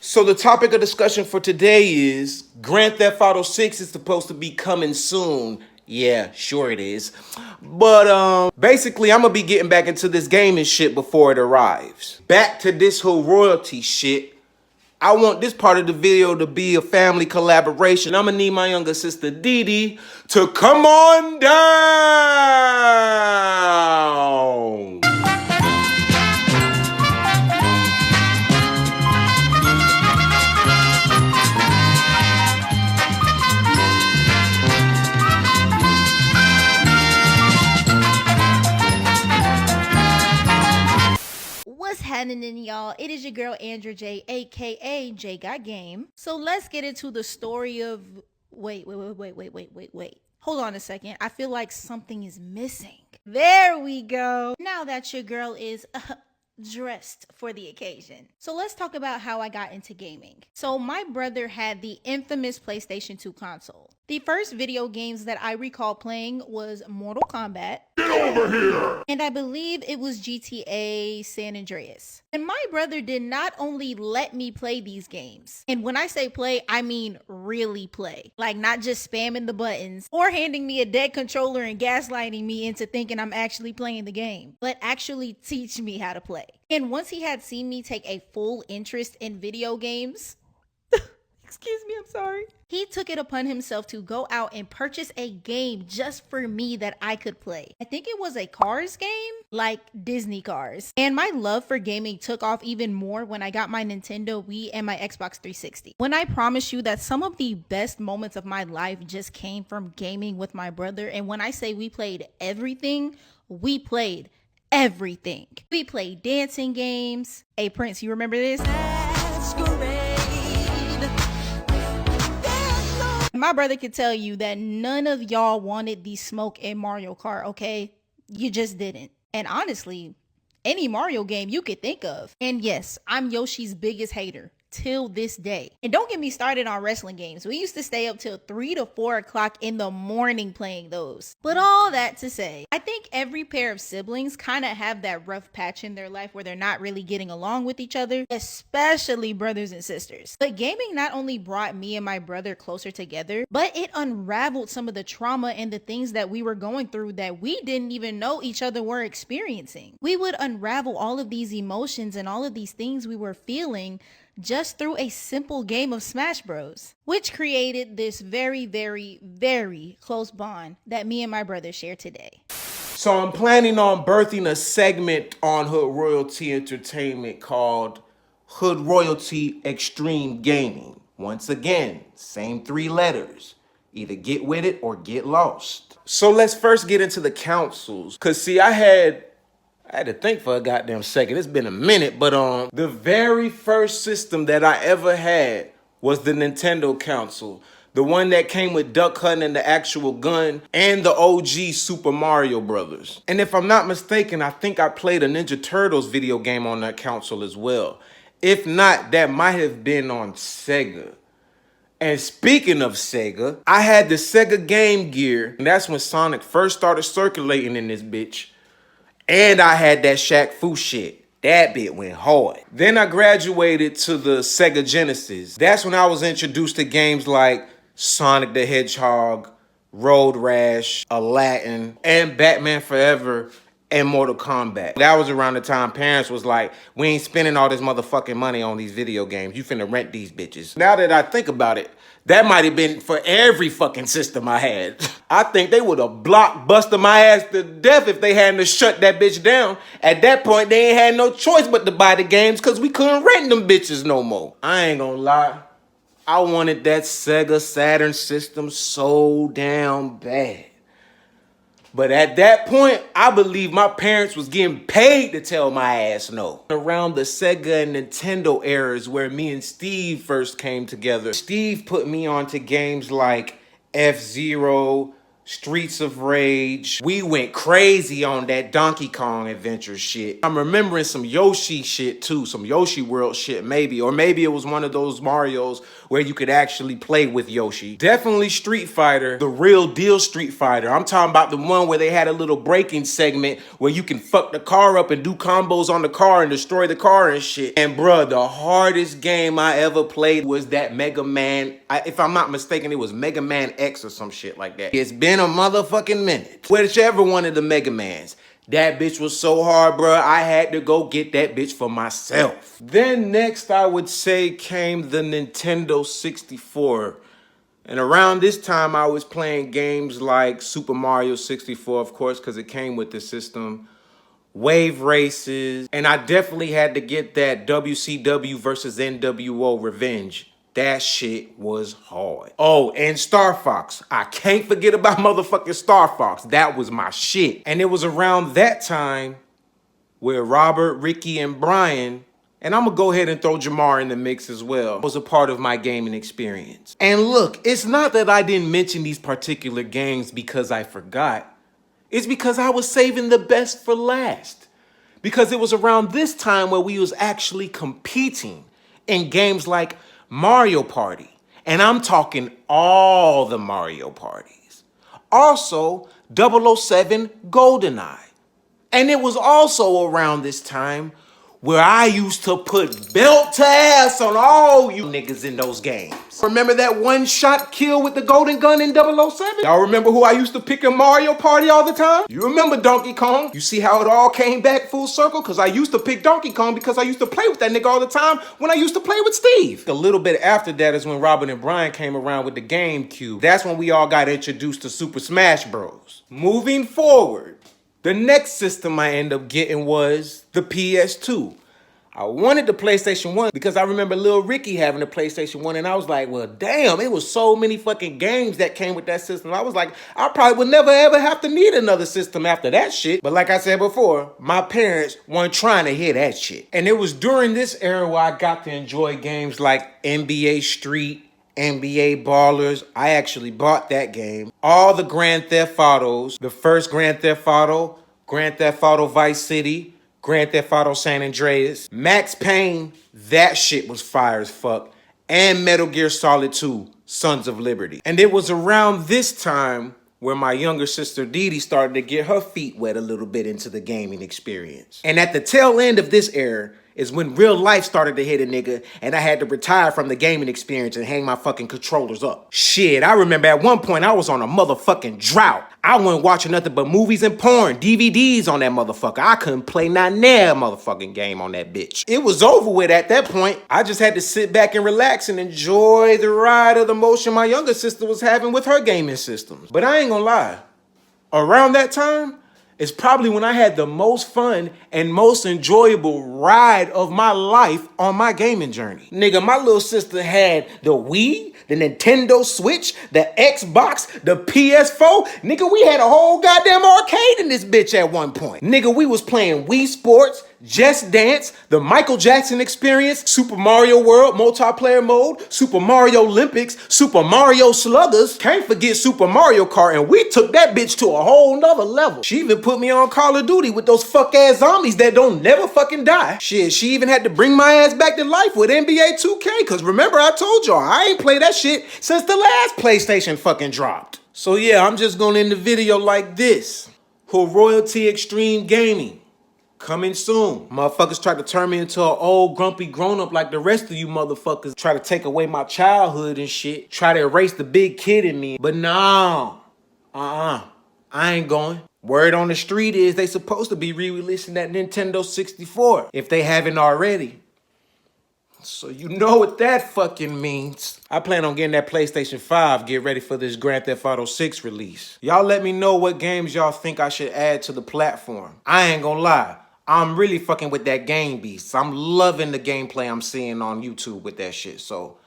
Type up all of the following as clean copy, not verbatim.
So the topic of discussion for today is Grand Theft Auto 6 is supposed to be coming soon. Yeah, sure it is. But basically I'm gonna be getting back into this gaming shit before it arrives. Back to this whole royalty shit. I want this part of the video to be a family collaboration. I'm gonna need my younger sister Dee Dee to come on down. What's happening, y'all? It is your girl Andra J, aka J Got Game. So let's get into the story of wait. Hold on a second. I feel like something is missing. There we go. Now that your girl is dressed for the occasion. So let's talk about how I got into gaming. So my brother had the infamous PlayStation 2 console. The first video games that I recall playing was Mortal Kombat. Get over here! And I believe it was GTA San Andreas. And my brother did not only let me play these games, and when I say play, I mean really play. Like not just spamming the buttons or handing me a dead controller and gaslighting me into thinking I'm actually playing the game, but actually teach me how to play. And once he had seen me take a full interest in video games, excuse me, I'm sorry. He took it upon himself to go out and purchase a game just for me that I could play. I think it was a Cars game, like Disney Cars. And my love for gaming took off even more when I got my Nintendo Wii and my Xbox 360. When I promise you that some of the best moments of my life just came from gaming with my brother. And when I say we played everything, we played everything. We played dancing games. Hey Prince, you remember this? My brother could tell you that none of y'all wanted the smoke in Mario Kart, okay? You just didn't. And honestly, any Mario game you could think of. And yes, I'm Yoshi's biggest hater till this day. And don't get me started on wrestling games. We used to stay up till 3 to 4 o'clock in the morning playing those. But all that to say, I think every pair of siblings kind of have that rough patch in their life where they're not really getting along with each other, especially brothers and sisters. But gaming not only brought me and my brother closer together, but it unraveled some of the trauma and the things that we were going through that we didn't even know each other were experiencing. We would unravel all of these emotions and all of these things we were feeling just through a simple game of Smash Bros, which created this very, very, very close bond that me and my brother share today. So I'm planning on birthing a segment on Hood Royalty Entertainment called Hood Royalty Extreme Gaming. Once again, same 3 letters. Either get with it or get lost. So let's first get into the consoles. Cause see, I had to think for a goddamn second. It's been a minute, but the very first system that I ever had was the Nintendo console. The one that came with Duck Hunt and the actual gun and the OG Super Mario Brothers. And if I'm not mistaken, I think I played a Ninja Turtles video game on that console as well. If not, that might have been on Sega. And speaking of Sega, I had the Sega Game Gear, and that's when Sonic first started circulating in this bitch. And I had that Shaq Fu shit. That bit went hard. Then I graduated to the Sega Genesis. That's when I was introduced to games like Sonic the Hedgehog, Road Rash, Aladdin, and Batman Forever, and Mortal Kombat. That was around the time parents was like, we ain't spending all this motherfucking money on these video games. You finna rent these bitches. Now that I think about it, that might have been for every fucking system I had. I think they would have blockbusted my ass to death if they hadn't shut that bitch down. At that point, they ain't had no choice but to buy the games because we couldn't rent them bitches no more. I ain't gonna lie. I wanted that Sega Saturn system so damn bad. But at that point, I believe my parents was getting paid to tell my ass no. Around the Sega and Nintendo eras where me and Steve first came together, Steve put me onto games like F-Zero, Streets of Rage. We went crazy on that Donkey Kong Adventure shit. I'm remembering some Yoshi shit too, some Yoshi World shit maybe, or maybe it was one of those Marios where you could actually play with Yoshi. Definitely Street Fighter, the real deal Street Fighter. I'm talking about the one where they had a little breaking segment where you can fuck the car up and do combos on the car and destroy the car and shit. And bruh, the hardest game I ever played was that Mega Man, if I'm not mistaken, it was Mega Man X or some shit like that. It's been a motherfucking minute. Whichever one of the Mega Mans. That bitch was so hard, bruh, I had to go get that bitch for myself. Then next, I would say, came the Nintendo 64. And around this time, I was playing games like Super Mario 64, of course, because it came with the system. Wave races. And I definitely had to get that WCW versus NWO Revenge. That shit was hard. Oh, and Star Fox. I can't forget about motherfucking Star Fox. That was my shit. And it was around that time where Robert, Ricky, and Brian, and I'm gonna go ahead and throw Jamar in the mix as well, was a part of my gaming experience. And look, it's not that I didn't mention these particular games because I forgot. It's because I was saving the best for last. Because it was around this time where we was actually competing in games like Mario Party. And I'm talking all the Mario parties. Also, 007 GoldenEye. And it was also around this time where I used to put belt to ass on all you niggas in those games. Remember that one-shot kill with the golden gun in 007? Y'all remember who I used to pick in Mario Party all the time? You remember Donkey Kong? You see how it all came back full circle? Because I used to pick Donkey Kong because I used to play with that nigga all the time when I used to play with Steve. A little bit after that is when Robin and Brian came around with the GameCube. That's when we all got introduced to Super Smash Bros. Moving forward, the next system I ended up getting was the PS2. I wanted the PlayStation 1 because I remember Lil Ricky having the PlayStation 1 and I was like, well, damn, it was so many fucking games that came with that system. I was like, I probably would never ever have to need another system after that shit. But like I said before, my parents weren't trying to hear that shit. And it was during this era where I got to enjoy games like NBA Street, NBA Ballers. I actually bought that game. All the Grand Theft Autos, the first Grand Theft Auto Vice City, Grand Theft Auto San Andreas, Max Payne, that shit was fire as fuck, and Metal Gear Solid 2, Sons of Liberty. And it was around this time where my younger sister Dee Dee started to get her feet wet a little bit into the gaming experience. And at the tail end of this era is when real life started to hit a nigga and I had to retire from the gaming experience and hang my fucking controllers up. Shit, I remember at one point I was on a motherfucking drought. I wasn't watching nothing but movies and porn, DVDs on that motherfucker. I couldn't play not near a motherfucking game on that bitch. It was over with at that point. I just had to sit back and relax and enjoy the ride of the motion my younger sister was having with her gaming systems. But I ain't gonna lie, around that time, it's probably when I had the most fun and most enjoyable ride of my life on my gaming journey. Nigga, my little sister had the Wii, the Nintendo Switch, the Xbox, the PS4. Nigga, we had a whole goddamn arcade in this bitch at one point. Nigga, we was playing Wii Sports, Just Dance, the Michael Jackson Experience, Super Mario World multiplayer mode, Super Mario Olympics, Super Mario Sluggers. Can't forget Super Mario Kart, and we took that bitch to a whole nother level. She even put me on Call of Duty with those fuck ass zombies that don't never fucking die. Shit, she even had to bring my ass back to life with NBA 2K, cause remember I told y'all I ain't played that shit since the last PlayStation fucking dropped. So yeah, I'm just gonna end the video like this. Hood Royalty Extreme Gaming. Coming soon. Motherfuckers try to turn me into an old grumpy grown-up like the rest of you motherfuckers. Try to take away my childhood and shit. Try to erase the big kid in me. But no. I ain't going. Word on the street is they supposed to be re-releasing that Nintendo 64 if they haven't already. So you know what that fucking means. I plan on getting that PlayStation 5, get ready for this Grand Theft Auto 6 release. Y'all let me know what games y'all think I should add to the platform. I ain't gonna lie, I'm really fucking with that Game Beast. I'm loving the gameplay I'm seeing on YouTube with that shit. So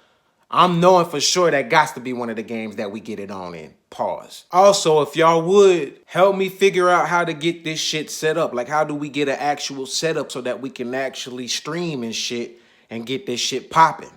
I'm knowing for sure that gots to be one of the games that we get it on in. Pause. Also, if y'all would, help me figure out how to get this shit set up. Like, how do we get an actual setup so that we can actually stream and shit and get this shit popping?